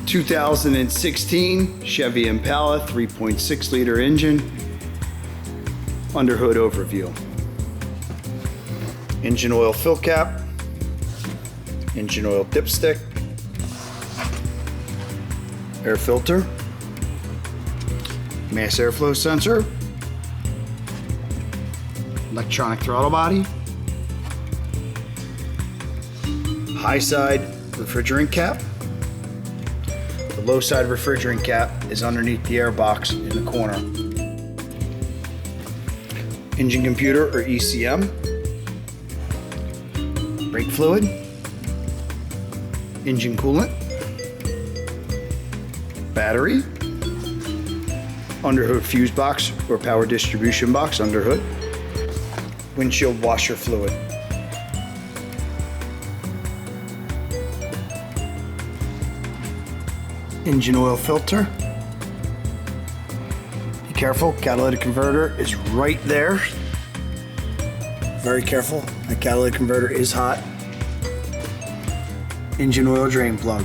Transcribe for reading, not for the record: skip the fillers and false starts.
2016 Chevy Impala 3.6 liter engine. Under hood overview. Engine oil fill cap. Engine oil dipstick. Air filter. Mass airflow sensor. Electronic throttle body. High side refrigerant cap. The low side refrigerant cap is underneath the air box in the corner. Engine computer or ECM. Brake fluid. Engine coolant. Battery. Underhood fuse box or power distribution box under hood. Windshield washer fluid. Engine oil filter. Be careful, catalytic converter is right there. Very careful, the catalytic converter is hot. Engine oil drain plug.